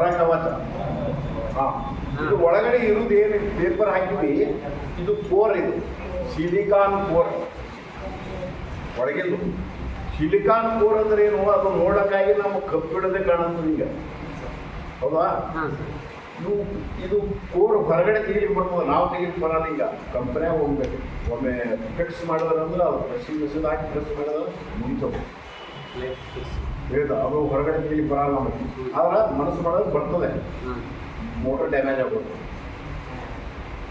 ಹೊರ ಕವಚ. ಹಾಂ, ಇದು ಒಳಗಡೆ ಇರುವುದು ಏನು ಪೇಪರ್ ಹಾಕಿವಿ, ಇದು ಕೋರ್, ಇದು ಸಿಲಿಕಾನ್ ಕೋರ್ ಒಳಗಿಂದು. ಸಿಲಿಕಾನ್ ಕೋರ್ ಅಂದ್ರೆ ಏನು, ಅದು ನೋಡೋಕ್ಕಾಗಿ ನಮ್ಮ ಕಬ್ಬಿಣದೇ ಕಾಣುತ್ತದೆ ಈಗ, ಹೌದಾ? ಇದು ಕೋರ್ ಹೊರಗಡೆ ತೆಗಿಲಿಕ್ಕೆ ಬರ್ತದೆ, ನಾವು ತೆಗಿಲಿಕ್ಕೆ ಬರಲ್ಲ. ಈಗ ಕಂಪನಿಯಾಗ ಹೋಗ್ಬೇಕು, ಒಮ್ಮೆ ಫಿಕ್ಸ್ ಮಾಡಿದ್ರಂದ್ರೆ ಅದು ಮೆಷಿನ್ ಹಾಕಿ ಫಿಕ್ಸ್ ಮಾಡಿದ್ರೆ ಮುಗಿತವೆ, ಹೇಳ್ದ ಅದು ಹೊರಗಡೆ ತೆಗಿಲಿಕ್ಕೆ ಬರಲ್ಲ ನಮಗೆ. ಆದ್ರೆ ಮನಸ್ಸು ಮಾಡೋದು ಬರ್ತದೆ, ಮೋಟರ್ ಡ್ಯಾಮೇಜ್ ಆಗೋದು.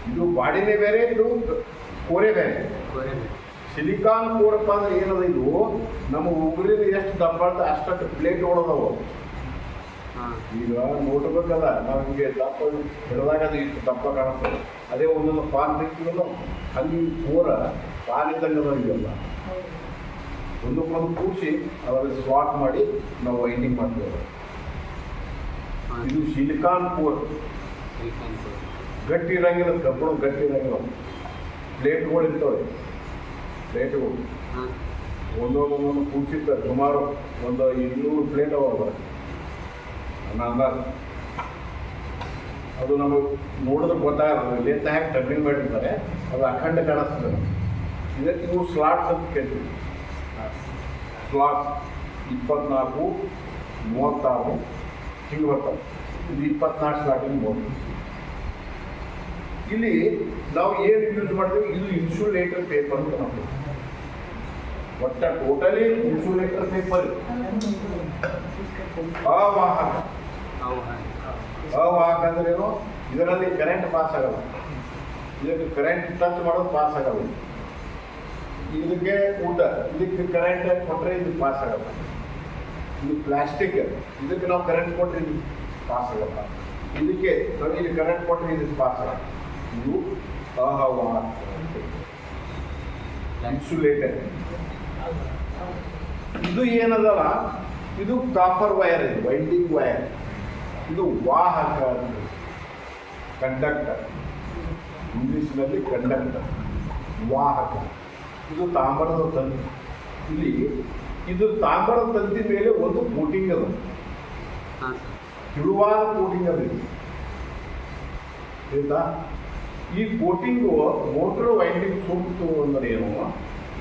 ಇದು ಬಾಡಿನೇ ಬೇರೆ, ಇದು ಕೋರೇ ಬೇರೆ. ಸಿಲಿಕಾನ್ ಕೋರಪ್ಪ ಅಂದ್ರೆ ಏನದ, ಇದು ನಮ್ಮ ಉಗುರಿನ ಎಷ್ಟು ದಪ್ಪ ಅಂತ ಅಷ್ಟು ಪ್ಲೇಟ್ ಹೊಡೆದವು. ಈಗ ನೋಡ್ಬೇಕಲ್ಲ ನಾವು, ಹಿಂಗೆ ದಪ್ಪ ಹಿಡಿದಾಗ ಅದು ಇಷ್ಟು ದಪ್ಪ ಕಾಣಿಸ್ತದೆ. ಅದೇ ಒಂದೊಂದು ಪಾನ್ ತೆಗ್ತೀವಲ್ಲ, ಅಲ್ಲಿ ಕೋರ ಪಾನ್ ಇದ್ದಂಗೆ ಇದೆಯಲ್ಲ, ಒಂದಕ್ಕೊಂದು ಕೂಡಿಸಿ ಅದರಲ್ಲಿ ಸ್ವಾಟ್ ಮಾಡಿ ನಾವು ವೈಂಡಿಂಗ್ ಮಾಡ್ತೇವೆ. ಇದು ಸಿಲಿಕಾನ್ ಕೋರ್. ಗಟ್ಟಿ ಇರಂಗಿಲ್ಲ, ಕಬ್ಬಣ ಗಟ್ಟಿ ಇರಂಗಿಲ್ಲ. ಪ್ಲೇಟ್ಗಳು ಇರ್ತವೆ, ಪ್ಲೇಟ್ಗಳು ಒಂದೊಂದೊಂದೊಂದು ಕೂಡಿಸಿರ್ತಾರೆ. ಸುಮಾರು ಒಂದು 200 ಪ್ಲೇಟ್ ಅವ ನನ್ನ ಅಂದಾಜು. ಅದು ನಮಗೆ ನೋಡಿದ್ರೆ ಗೊತ್ತಾಗಲ್ಲ, ಲೇತ ಹಾಕಿ ಟರ್ನಿಂಗ್ ಮಾಡಿರ್ತಾರೆ, ಅದು ಅಖಂಡ ಕಾಣಿಸ್ತದೆ. ಇದಕ್ಕೆ ನೀವು ಸ್ಲಾಟ್ಸ್ ಅಂತ ಕೇಳ್ತೀವಿ. ಸ್ಲಾಟ್ಸ್ 24, 36 ಹಿಂಗೆ ಬರ್ತವೆ. ಇದು 24 ಸ್ಲಾಟಿಂಗ್ ಬೋರ್ಡ್. ಇಲ್ಲಿ ನಾವು ಏನು ಯೂಸ್ ಮಾಡ್ತೀವಿ, ಇದು ಇನ್ಸುಲೇಟರ್ ಪೇಪರ್ ಅಂತ ನಾವು ಒಟ್ಟ ಟೋಟಲಿ ಇನ್ಸುಲೇಟರ್ ಪೇಪರ್. ಅವಾಹಕ. ಅವಾಹಕ ಅಂದ್ರೆ ಏನು, ಇದರಲ್ಲಿ ಕರೆಂಟ್ ಪಾಸ್ ಆಗಲ್ಲ, ಇದಕ್ಕೆ ಕರೆಂಟ್ ಟಚ್ ಮಾಡೋದು ಪಾಸ್ ಆಗಲ್ಲ. ಇದಕ್ಕೆ ಇದಕ್ಕೆ ಕರೆಂಟ್ ಕೊಟ್ಟರೆ ಇದು ಪಾಸ್ ಆಗಲ್ಲ. ಇದು ಪ್ಲಾಸ್ಟಿಕ್, ಇದಕ್ಕೆ ನಾವು ಕರೆಂಟ್ ಕೊಟ್ಟರೆ ಇದು ಪಾಸ್ ಆಗಲ್ಲ. ಇದಕ್ಕೆ ಇಲ್ಲಿ ಕರೆಂಟ್ ಕೊಟ್ಟರೆ ಇದಕ್ಕೆ ಪಾಸ್ ಆಗಲ್ಲ. ಇದು ಅವಾಹಕ ಇನ್ಸುಲೇಟರ್. ಇದು ಏನದಲ್ಲ, ಇದು ಕಾಪರ್ ವೈರ್, ಇದು ವೈಂಡಿಂಗ್ ವೈರ್. ಇದು ವಾಹಕ, ಕಂಡಕ್ಟರ್, ಇಂಗ್ಲೀಷ್ನಲ್ಲಿ ಕಂಡಕ್ಟರ್, ವಾಹಕ. ಇದು ತಾಮ್ರದ ತಂತಿ. ಇಲ್ಲಿ ಇದು ತಾಮ್ರದ ತಂತಿ ಮೇಲೆ ಒಂದು ಕೋಟಿಂಗ್ ಅದ, ತಿಳುವಾದ ಕೋಟಿಂಗ್ ಅದ ಇದು, ಆಯ್ತಾ? ಈ ಕೋಟಿಂಗು ಮೋಟರ್ ವೈಂಡಿಂಗ್ ಸೂಕ್ತು ಅಂದ್ರೆ ಏನು,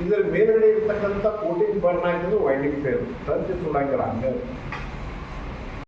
ಇದರ ಮೇಲ್ಗಡೆ ಇರ್ತಕ್ಕಂಥ ಕೋಟಿಂಗ್ ಬರ್ನ್ ಆಗಿದ್ರೆ ವೈಂಡಿಂಗ್ ಫೇಲ್, ತಂತಿ ಸುಡಂಗಿಲ್ಲ, ಹಂಗೆ